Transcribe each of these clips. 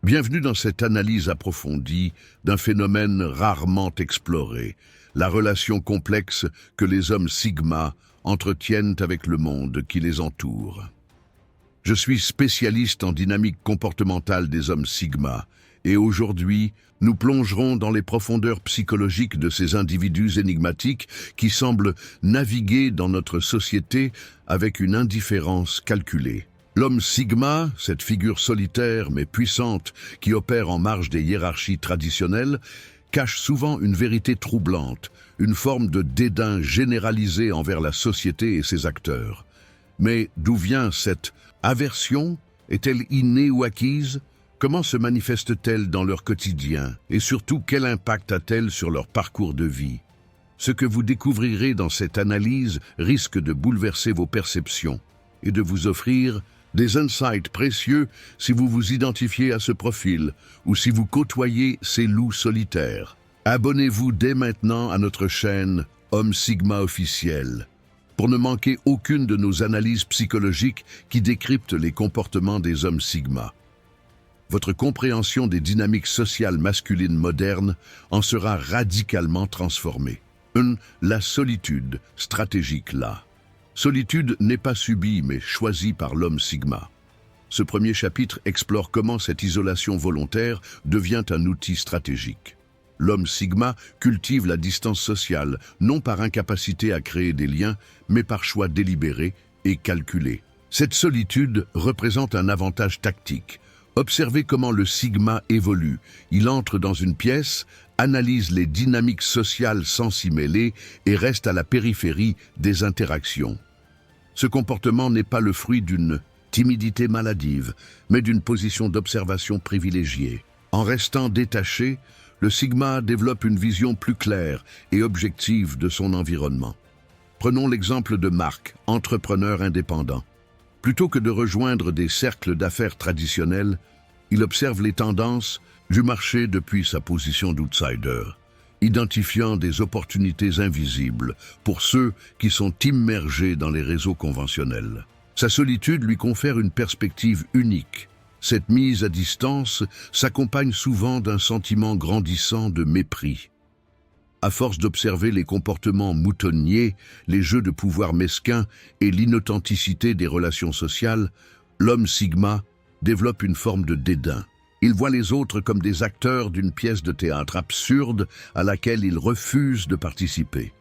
Bienvenue dans cette analyse approfondie d'un phénomène rarement exploré, la relation complexe que les hommes Sigma entretiennent avec le monde qui les entoure. Je suis spécialiste en dynamique comportementale des hommes Sigma, et aujourd'hui, nous plongerons dans les profondeurs psychologiques de ces individus énigmatiques qui semblent naviguer dans notre société avec une indifférence calculée. L'homme Sigma, cette figure solitaire mais puissante qui opère en marge des hiérarchies traditionnelles, cache souvent une vérité troublante, une forme de dédain généralisé envers la société et ses acteurs. Mais d'où vient cette aversion? Est-elle innée ou acquise? Comment se manifeste-t-elle dans leur quotidien? Et surtout, quel impact a-t-elle sur leur parcours de vie? Ce que vous découvrirez dans cette analyse risque de bouleverser vos perceptions et de vous offrir des insights précieux si vous vous identifiez à ce profil ou si vous côtoyez ces loups solitaires. Abonnez-vous dès maintenant à notre chaîne Homme Sigma officiel pour ne manquer aucune de nos analyses psychologiques qui décryptent les comportements des hommes Sigma. Votre compréhension des dynamiques sociales masculines modernes en sera radicalement transformée. La solitude stratégique là. Solitude n'est pas subie mais choisie par l'homme Sigma. Ce premier chapitre explore comment cette isolation volontaire devient un outil stratégique. L'homme Sigma cultive la distance sociale, non par incapacité à créer des liens, mais par choix délibéré et calculé. Cette solitude représente un avantage tactique. Observez comment le Sigma évolue. Il entre dans une pièce, analyse les dynamiques sociales sans s'y mêler et reste à la périphérie des interactions. Ce comportement n'est pas le fruit d'une timidité maladive, mais d'une position d'observation privilégiée. En restant détaché, le Sigma développe une vision plus claire et objective de son environnement. Prenons l'exemple de Mark, entrepreneur indépendant. Plutôt que de rejoindre des cercles d'affaires traditionnels, il observe les tendances du marché depuis sa position d'outsider, identifiant des opportunités invisibles pour ceux qui sont immergés dans les réseaux conventionnels. Sa solitude lui confère une perspective unique. Cette mise à distance s'accompagne souvent d'un sentiment grandissant de mépris. À force d'observer les comportements moutonniers, les jeux de pouvoir mesquins et l'inauthenticité des relations sociales, l'homme Sigma développe une forme de dédain. Il voit les autres comme des acteurs d'une pièce de théâtre absurde à laquelle il refuse de participer.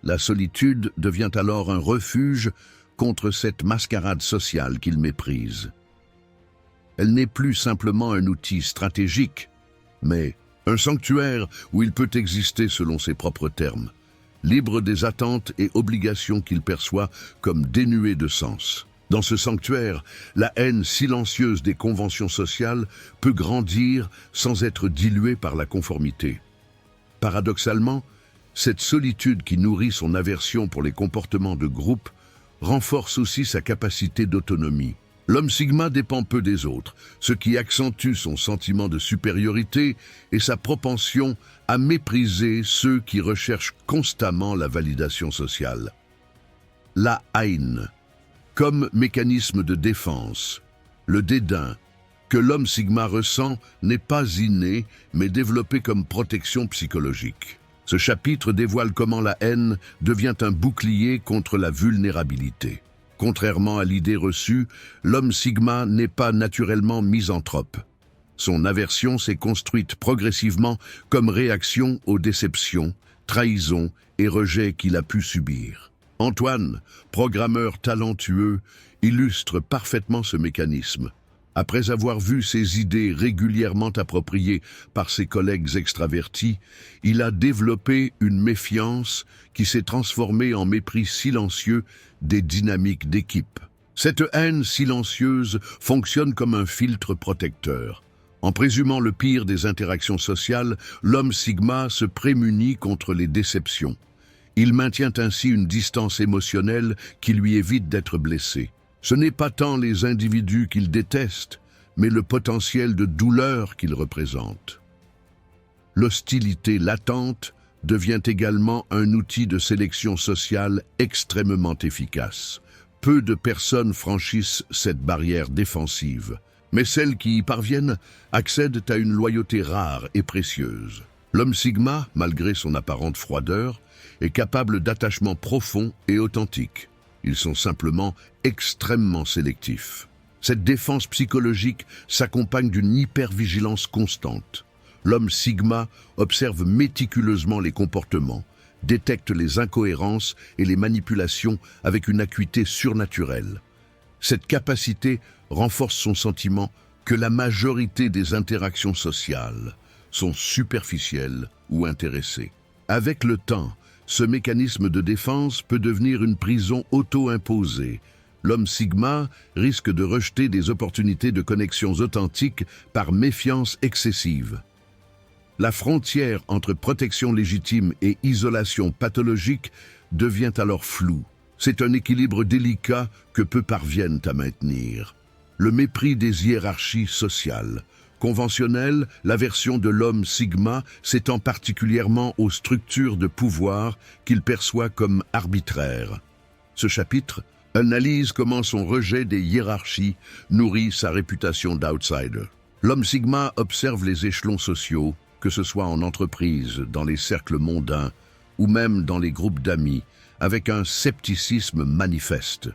La solitude devient alors un refuge contre cette mascarade sociale qu'il méprise. Elle n'est plus simplement un outil stratégique, mais un sanctuaire où il peut exister selon ses propres termes, libre des attentes et obligations qu'il perçoit comme dénuées de sens. Dans ce sanctuaire, la haine silencieuse des conventions sociales peut grandir sans être diluée par la conformité. Paradoxalement, cette solitude qui nourrit son aversion pour les comportements de groupe renforce aussi sa capacité d'autonomie. L'homme Sigma dépend peu des autres, ce qui accentue son sentiment de supériorité et sa propension à mépriser ceux qui recherchent constamment la validation sociale. La haine, comme mécanisme de défense, le dédain que l'homme Sigma ressent n'est pas inné, mais développé comme protection psychologique. Ce chapitre dévoile comment la haine devient un bouclier contre la vulnérabilité. Contrairement à l'idée reçue, l'homme Sigma n'est pas naturellement misanthrope. Son aversion s'est construite progressivement comme réaction aux déceptions, trahisons et rejets qu'il a pu subir. Antoine, programmeur talentueux, illustre parfaitement ce mécanisme. Après avoir vu ses idées régulièrement appropriées par ses collègues extravertis, il a développé une méfiance qui s'est transformée en mépris silencieux des dynamiques d'équipe. Cette haine silencieuse fonctionne comme un filtre protecteur. En présumant le pire des interactions sociales, l'homme Sigma se prémunit contre les déceptions. Il maintient ainsi une distance émotionnelle qui lui évite d'être blessé. Ce n'est pas tant les individus qu'il déteste, mais le potentiel de douleur qu'ils représentent. L'hostilité latente devient également un outil de sélection sociale extrêmement efficace. Peu de personnes franchissent cette barrière défensive, Mais celles qui y parviennent accèdent à une loyauté rare et précieuse. L'homme Sigma, malgré son apparente froideur, est capable d'attachements profonds et authentiques. Ils sont simplement extrêmement sélectifs. Cette défense psychologique s'accompagne d'une hypervigilance constante. L'homme Sigma observe méticuleusement les comportements, détecte les incohérences et les manipulations avec une acuité surnaturelle. Cette capacité renforce son sentiment que la majorité des interactions sociales sont superficielles ou intéressées. Avec le temps, ce mécanisme de défense peut devenir une prison auto-imposée. L'homme Sigma risque de rejeter des opportunités de connexions authentiques par méfiance excessive. La frontière entre protection légitime et isolation pathologique devient alors floue. C'est un équilibre délicat que peu parviennent à maintenir. Le mépris des hiérarchies sociales. Conventionnelle, l'aversion de l'homme Sigma s'étend particulièrement aux structures de pouvoir qu'il perçoit comme arbitraires. Ce chapitre analyse comment son rejet des hiérarchies nourrit sa réputation d'outsider. L'homme Sigma observe les échelons sociaux, que ce soit en entreprise, dans les cercles mondains ou même dans les groupes d'amis, avec un scepticisme manifeste.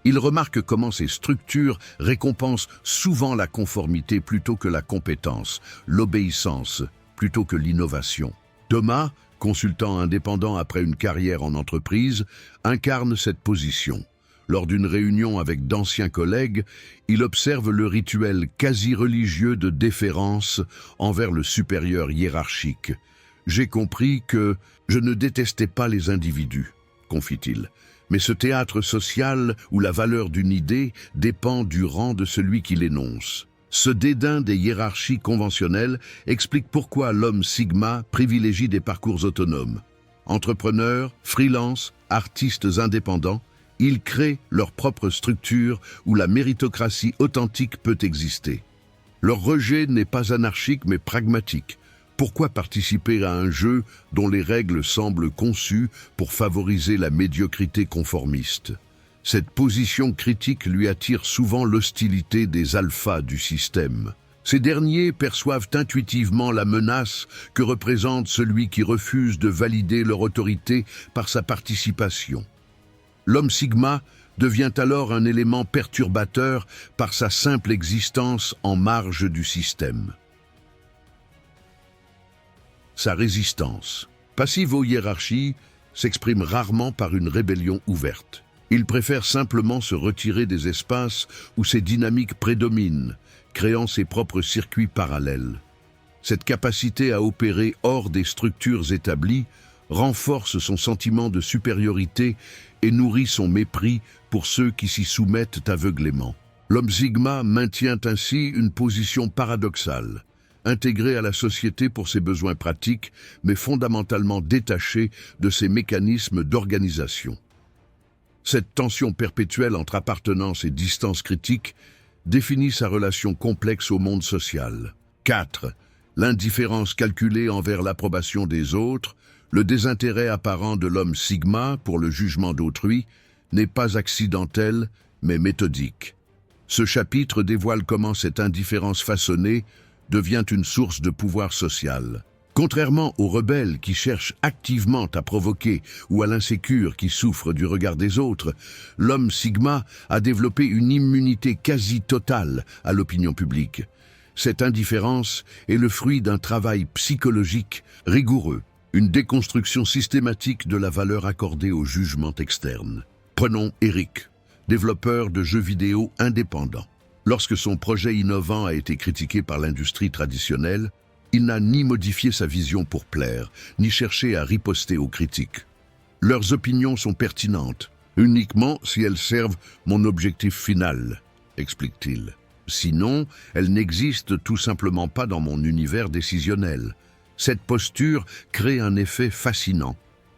Il remarque comment ces structures récompensent souvent la conformité plutôt que la compétence, l'obéissance plutôt que l'innovation. Thomas, consultant indépendant après une carrière en entreprise, incarne cette position. Lors d'une réunion avec d'anciens collègues, il observe le rituel quasi-religieux de déférence envers le supérieur hiérarchique. « J'ai compris que je ne détestais pas les individus », confie-t-il. Mais ce théâtre social où la valeur d'une idée dépend du rang de celui qui l'énonce. Ce dédain des hiérarchies conventionnelles explique pourquoi l'homme Sigma privilégie des parcours autonomes. Entrepreneurs, freelance, artistes indépendants, ils créent leur propre structure où la méritocratie authentique peut exister. Leur rejet n'est pas anarchique mais pragmatique. Pourquoi participer à un jeu dont les règles semblent conçues pour favoriser la médiocrité conformiste? Cette position critique lui attire souvent l'hostilité des alphas du système. Ces derniers perçoivent intuitivement la menace que représente celui qui refuse de valider leur autorité par sa participation. L'homme Sigma devient alors un élément perturbateur par sa simple existence en marge du système. Sa résistance, passive aux hiérarchies, s'exprime rarement par une rébellion ouverte. Il préfère simplement se retirer des espaces où ces dynamiques prédominent, créant ses propres circuits parallèles. Cette capacité à opérer hors des structures établies renforce son sentiment de supériorité et nourrit son mépris pour ceux qui s'y soumettent aveuglément. L'homme Sigma maintient ainsi une position paradoxale. Intégré à la société pour ses besoins pratiques, mais fondamentalement détaché de ses mécanismes d'organisation. Cette tension perpétuelle entre appartenance et distance critique définit sa relation complexe au monde social. 4. L'indifférence calculée envers l'approbation des autres, le désintérêt apparent de l'homme Sigma pour le jugement d'autrui, n'est pas accidentel, mais méthodique. Ce chapitre dévoile comment cette indifférence façonnée devient une source de pouvoir social. Contrairement aux rebelles qui cherchent activement à provoquer ou à l'insécure qui souffre du regard des autres, l'homme Sigma a développé une immunité quasi totale à l'opinion publique. Cette indifférence est le fruit d'un travail psychologique rigoureux, une déconstruction systématique de la valeur accordée au jugement externe. Prenons Eric, développeur de jeux vidéo indépendant. Lorsque son projet innovant a été critiqué par l'industrie traditionnelle, il n'a ni modifié sa vision pour plaire, ni cherché à riposter aux critiques. Leurs opinions sont pertinentes, uniquement si elles servent mon objectif final, explique-t-il. Sinon, elles n'existent tout simplement pas dans mon univers décisionnel. Cette posture crée un effet fascinant.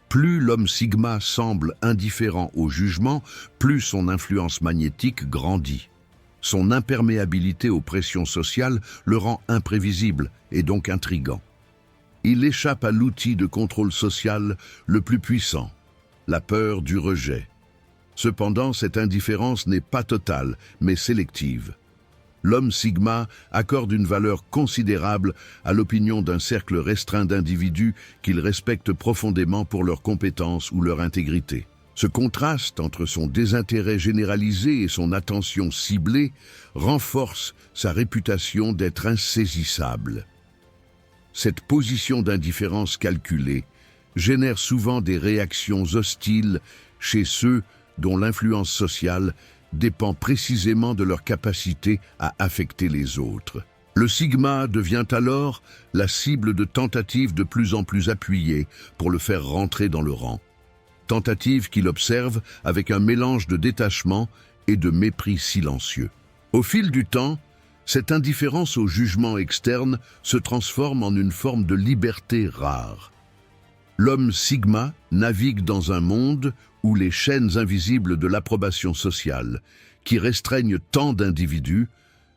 Plus l'homme Sigma semble indifférent au jugement, plus son influence magnétique grandit. Son imperméabilité aux pressions sociales le rend imprévisible et donc intrigant. Il échappe à l'outil de contrôle social le plus puissant, la peur du rejet. Cependant, cette indifférence n'est pas totale, mais sélective. L'homme sigma accorde une valeur considérable à l'opinion d'un cercle restreint d'individus qu'il respecte profondément pour leurs compétences ou leur intégrité. Ce contraste entre son désintérêt généralisé et son attention ciblée renforce sa réputation d'être insaisissable. Cette position d'indifférence calculée génère souvent des réactions hostiles chez ceux dont l'influence sociale dépend précisément de leur capacité à affecter les autres. Le sigma devient alors la cible de tentatives de plus en plus appuyées pour le faire rentrer dans le rang. Tentatives qu'il observe avec un mélange de détachement et de mépris silencieux. Au fil du temps, cette indifférence au jugement externe se transforme en une forme de liberté rare. L'homme sigma navigue dans un monde où les chaînes invisibles de l'approbation sociale, qui restreignent tant d'individus,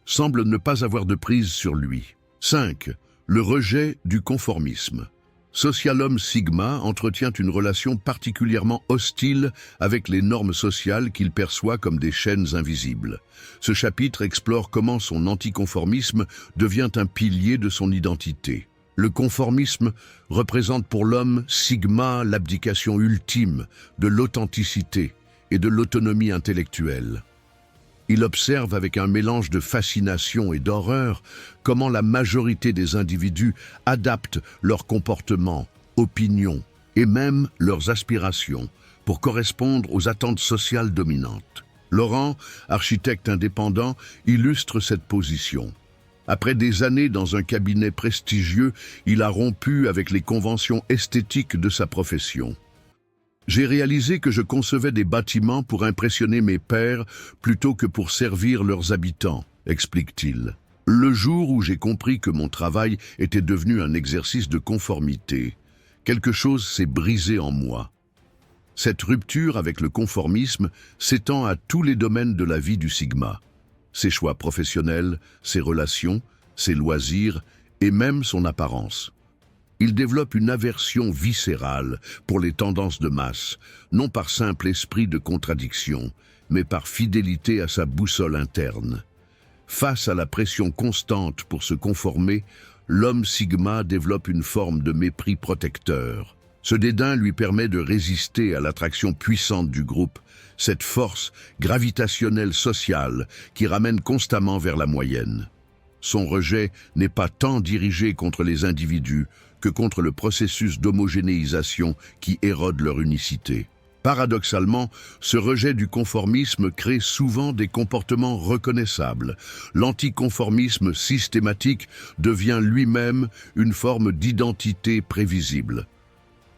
semblent ne pas avoir de prise sur lui. 5. Le rejet du conformisme. Social sigma entretient une relation particulièrement hostile avec les normes sociales qu'il perçoit comme des chaînes invisibles. Ce chapitre explore comment son anticonformisme devient un pilier de son identité. Le conformisme représente pour l'homme sigma l'abdication ultime de l'authenticité et de l'autonomie intellectuelle. Il observe avec un mélange de fascination et d'horreur comment la majorité des individus adaptent leur comportement, opinions et même leurs aspirations pour correspondre aux attentes sociales dominantes. Laurent, architecte indépendant, illustre cette position. Après des années dans un cabinet prestigieux, il a rompu avec les conventions esthétiques de sa profession. J'ai réalisé que je concevais des bâtiments pour impressionner mes pairs plutôt que pour servir leurs habitants, explique-t-il. Le jour où j'ai compris que mon travail était devenu un exercice de conformité, quelque chose s'est brisé en moi. Cette rupture avec le conformisme s'étend à tous les domaines de la vie du sigma. Ses choix professionnels, ses relations, ses loisirs et même son apparence. Il développe une aversion viscérale pour les tendances de masse, non par simple esprit de contradiction, mais par fidélité à sa boussole interne. Face à la pression constante pour se conformer, l'homme sigma développe une forme de mépris protecteur. Ce dédain lui permet de résister à l'attraction puissante du groupe, cette force gravitationnelle sociale qui ramène constamment vers la moyenne. Son rejet n'est pas tant dirigé contre les individus que contre le processus d'homogénéisation qui érode leur unicité. Paradoxalement, ce rejet du conformisme crée souvent des comportements reconnaissables. L'anticonformisme systématique devient lui-même une forme d'identité prévisible.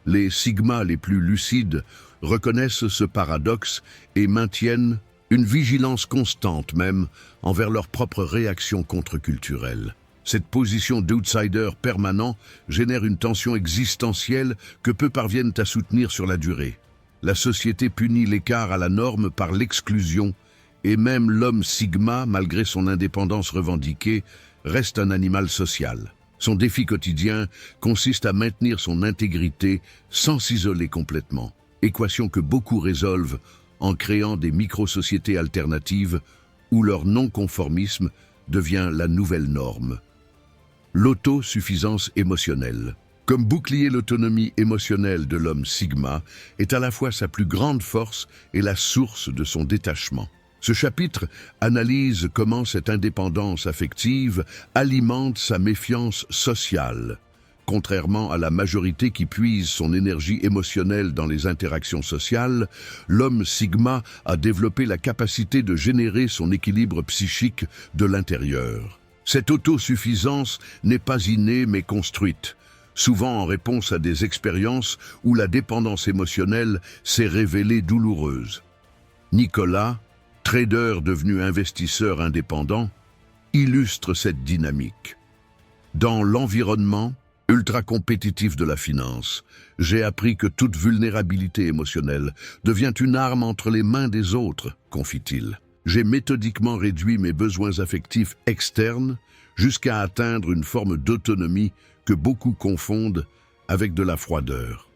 Les sigmas les plus lucides reconnaissent ce paradoxe et maintiennent une vigilance constante même envers leurs propres réactions contre-culturelles. Cette position d'outsider permanent génère une tension existentielle que peu parviennent à soutenir sur la durée. La société punit l'écart à la norme par l'exclusion et même l'homme sigma, malgré son indépendance revendiquée, reste un animal social. Son défi quotidien consiste à maintenir son intégrité sans s'isoler complètement, équation que beaucoup résolvent en créant des micro-sociétés alternatives où leur non-conformisme devient la nouvelle norme. L'autosuffisance émotionnelle. Comme bouclier, l'autonomie émotionnelle de l'homme sigma est à la fois sa plus grande force et la source de son détachement. Ce chapitre analyse comment cette indépendance affective alimente sa méfiance sociale. Contrairement à la majorité qui puise son énergie émotionnelle dans les interactions sociales, l'homme sigma a développé la capacité de générer son équilibre psychique de l'intérieur. Cette autosuffisance n'est pas innée mais construite, souvent en réponse à des expériences où la dépendance émotionnelle s'est révélée douloureuse. Nicolas, trader devenu investisseur indépendant, illustre cette dynamique. Dans l'environnement ultra-compétitif de la finance, j'ai appris que toute vulnérabilité émotionnelle devient une arme entre les mains des autres, confie-t-il. J'ai méthodiquement réduit mes besoins affectifs externes jusqu'à atteindre une forme d'autonomie que beaucoup confondent avec de la froideur.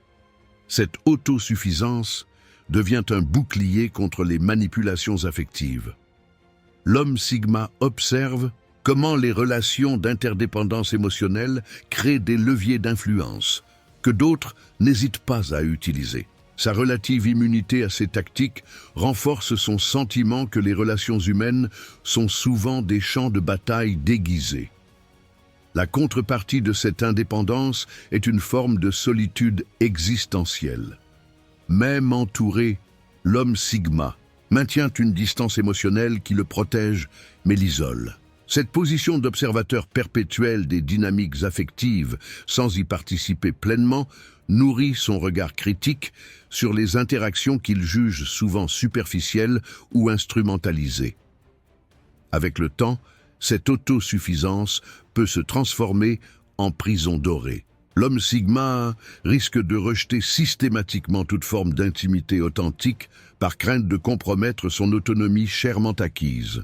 Cette autosuffisance devient un bouclier contre les manipulations affectives. L'homme Sigma observe comment les relations d'interdépendance émotionnelle créent des leviers d'influence que d'autres n'hésitent pas à utiliser. Sa relative immunité à ces tactiques renforce son sentiment que les relations humaines sont souvent des champs de bataille déguisés. La contrepartie de cette indépendance est une forme de solitude existentielle. Même entouré, l'homme Sigma maintient une distance émotionnelle qui le protège mais l'isole. Cette position d'observateur perpétuel des dynamiques affectives, sans y participer pleinement, nourrit son regard critique sur les interactions qu'il juge souvent superficielles ou instrumentalisées. Avec le temps, cette autosuffisance peut se transformer en prison dorée. L'homme Sigma risque de rejeter systématiquement toute forme d'intimité authentique par crainte de compromettre son autonomie chèrement acquise.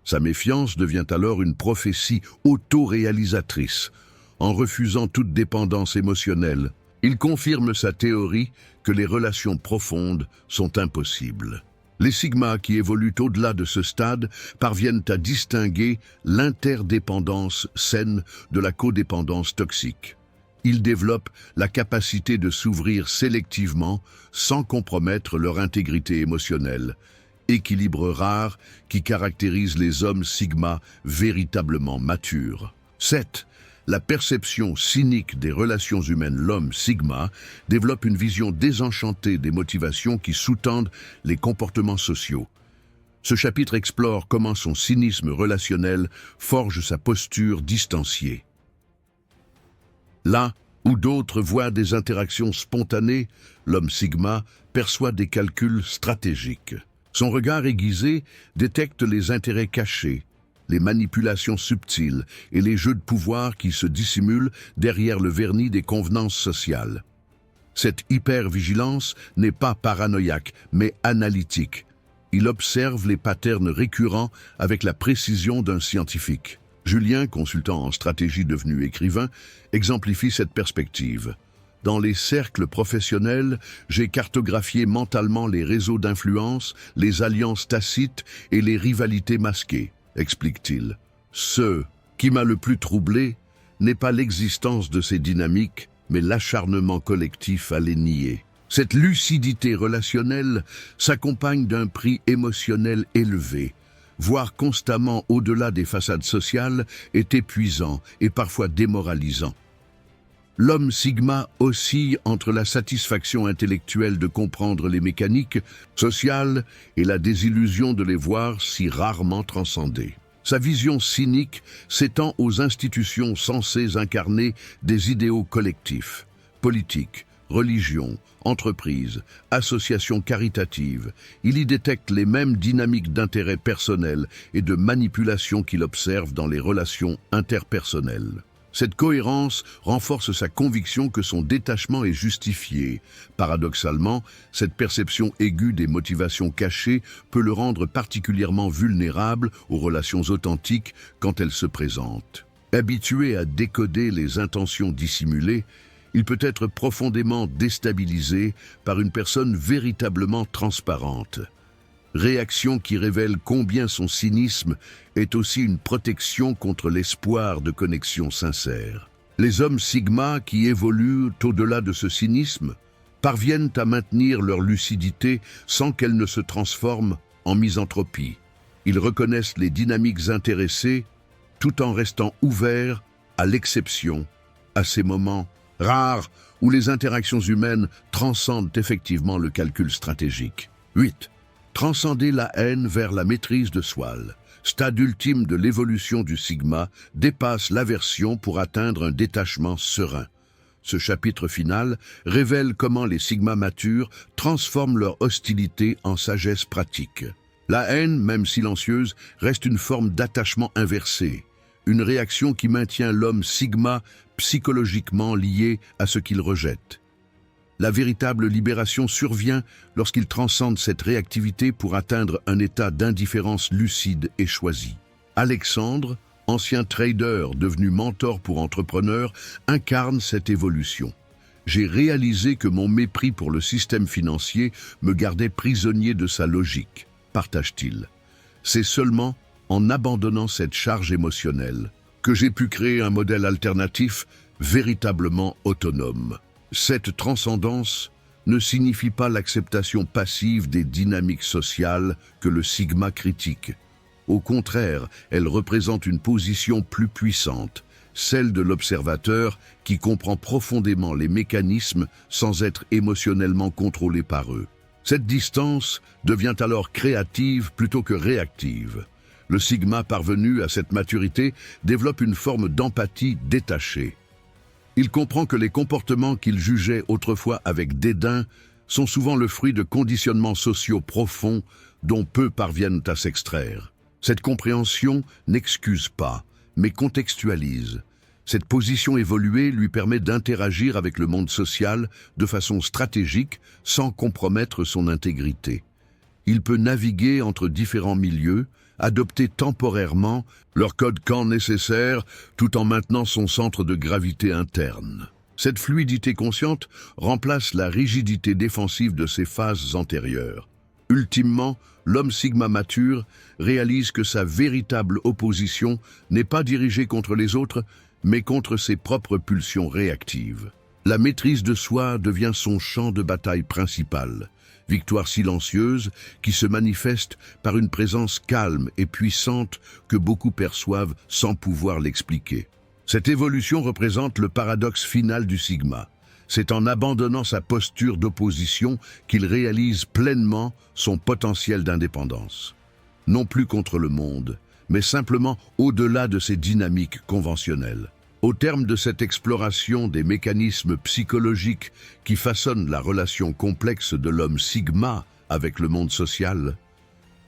Sa méfiance devient alors une prophétie autoréalisatrice. En refusant toute dépendance émotionnelle, il confirme sa théorie que les relations profondes sont impossibles. Les Sigma qui évoluent au-delà de ce stade parviennent à distinguer l'interdépendance saine de la codépendance toxique. Ils développent la capacité de s'ouvrir sélectivement sans compromettre leur intégrité émotionnelle, équilibre rare qui caractérise les hommes Sigma véritablement matures. 7. La perception cynique des relations humaines. L'homme Sigma développe une vision désenchantée des motivations qui sous-tendent les comportements sociaux. Ce chapitre explore comment son cynisme relationnel forge sa posture distanciée. Là où d'autres voient des interactions spontanées, l'homme Sigma perçoit des calculs stratégiques. Son regard aiguisé détecte les intérêts cachés, les manipulations subtiles et les jeux de pouvoir qui se dissimulent derrière le vernis des convenances sociales. Cette hypervigilance n'est pas paranoïaque, mais analytique. Il observe les patterns récurrents avec la précision d'un scientifique. Julien, consultant en stratégie devenu écrivain, exemplifie cette perspective. Dans les cercles professionnels, j'ai cartographié mentalement les réseaux d'influence, les alliances tacites et les rivalités masquées, explique-t-il. Ce qui m'a le plus troublé n'est pas l'existence de ces dynamiques, mais l'acharnement collectif à les nier. Cette lucidité relationnelle s'accompagne d'un prix émotionnel élevé. Voir constamment au-delà des façades sociales est épuisant et parfois démoralisant. L'homme Sigma oscille entre la satisfaction intellectuelle de comprendre les mécaniques sociales et la désillusion de les voir si rarement transcendées. Sa vision cynique s'étend aux institutions censées incarner des idéaux collectifs, politiques, religions, entreprises, associations caritatives. Il y détecte les mêmes dynamiques d'intérêt personnel et de manipulation qu'il observe dans les relations interpersonnelles. Cette cohérence renforce sa conviction que son détachement est justifié. Paradoxalement, cette perception aiguë des motivations cachées peut le rendre particulièrement vulnérable aux relations authentiques quand elles se présentent. Habitué à décoder les intentions dissimulées, il peut être profondément déstabilisé par une personne véritablement transparente. Réaction qui révèle combien son cynisme est aussi une protection contre l'espoir de connexion sincère. Les hommes Sigma qui évoluent au-delà de ce cynisme parviennent à maintenir leur lucidité sans qu'elle ne se transforme en misanthropie. Ils reconnaissent les dynamiques intéressées tout en restant ouverts à l'exception, à ces moments rares où les interactions humaines transcendent effectivement le calcul stratégique. 8. Transcender la haine vers la maîtrise de soi. Stade ultime de l'évolution du Sigma, dépasse l'aversion pour atteindre un détachement serein. Ce chapitre final révèle comment les Sigma matures transforment leur hostilité en sagesse pratique. La haine, même silencieuse, reste une forme d'attachement inversé, une réaction qui maintient l'homme Sigma psychologiquement lié à ce qu'il rejette. La véritable libération survient lorsqu'il transcende cette réactivité pour atteindre un état d'indifférence lucide et choisi. Alexandre, ancien trader devenu mentor pour entrepreneurs, incarne cette évolution. J'ai réalisé que mon mépris pour le système financier me gardait prisonnier de sa logique, partage-t-il. C'est seulement en abandonnant cette charge émotionnelle que j'ai pu créer un modèle alternatif véritablement autonome. Cette transcendance ne signifie pas l'acceptation passive des dynamiques sociales que le sigma critique. Au contraire, elle représente une position plus puissante, celle de l'observateur qui comprend profondément les mécanismes sans être émotionnellement contrôlé par eux. Cette distance devient alors créative plutôt que réactive. Le sigma parvenu à cette maturité développe une forme d'empathie détachée. Il comprend que les comportements qu'il jugeait autrefois avec dédain sont souvent le fruit de conditionnements sociaux profonds dont peu parviennent à s'extraire. Cette compréhension n'excuse pas, mais contextualise. Cette position évoluée lui permet d'interagir avec le monde social de façon stratégique sans compromettre son intégrité. Il peut naviguer entre différents milieux, adopter temporairement leur code quand nécessaire, tout en maintenant son centre de gravité interne. Cette fluidité consciente remplace la rigidité défensive de ses phases antérieures. Ultimement, l'homme sigma mature réalise que sa véritable opposition n'est pas dirigée contre les autres, mais contre ses propres pulsions réactives. La maîtrise de soi devient son champ de bataille principal. Victoire silencieuse qui se manifeste par une présence calme et puissante que beaucoup perçoivent sans pouvoir l'expliquer. Cette évolution représente le paradoxe final du sigma. C'est en abandonnant sa posture d'opposition qu'il réalise pleinement son potentiel d'indépendance. Non plus contre le monde, mais simplement au-delà de ses dynamiques conventionnelles. Au terme de cette exploration des mécanismes psychologiques qui façonnent la relation complexe de l'homme sigma avec le monde social,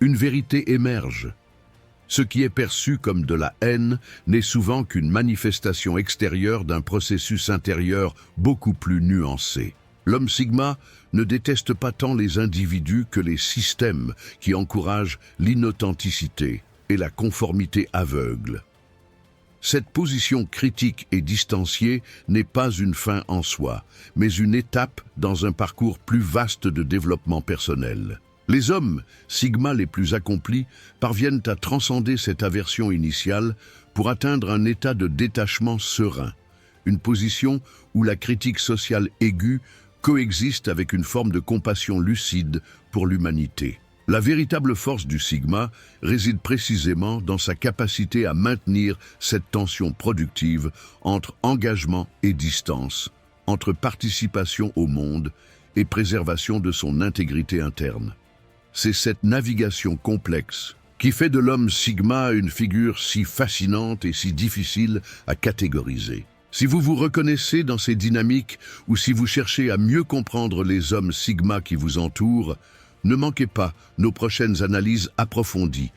une vérité émerge. Ce qui est perçu comme de la haine n'est souvent qu'une manifestation extérieure d'un processus intérieur beaucoup plus nuancé. L'homme sigma ne déteste pas tant les individus que les systèmes qui encouragent l'inauthenticité et la conformité aveugle. Cette position critique et distanciée n'est pas une fin en soi, mais une étape dans un parcours plus vaste de développement personnel. Les hommes, sigma les plus accomplis, parviennent à transcender cette aversion initiale pour atteindre un état de détachement serein, une position où la critique sociale aiguë coexiste avec une forme de compassion lucide pour l'humanité. La véritable force du sigma réside précisément dans sa capacité à maintenir cette tension productive entre engagement et distance, entre participation au monde et préservation de son intégrité interne. C'est cette navigation complexe qui fait de l'homme sigma une figure si fascinante et si difficile à catégoriser. Si vous vous reconnaissez dans ces dynamiques ou si vous cherchez à mieux comprendre les hommes sigma qui vous entourent, ne manquez pas nos prochaines analyses approfondies.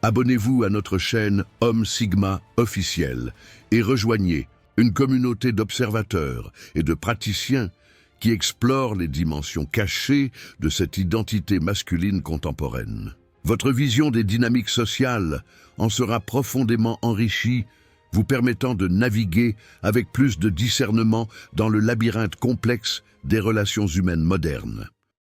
Abonnez-vous à notre chaîne Homme Sigma officiel et rejoignez une communauté d'observateurs et de praticiens qui explorent les dimensions cachées de cette identité masculine contemporaine. Votre vision des dynamiques sociales en sera profondément enrichie, vous permettant de naviguer avec plus de discernement dans le labyrinthe complexe des relations humaines modernes.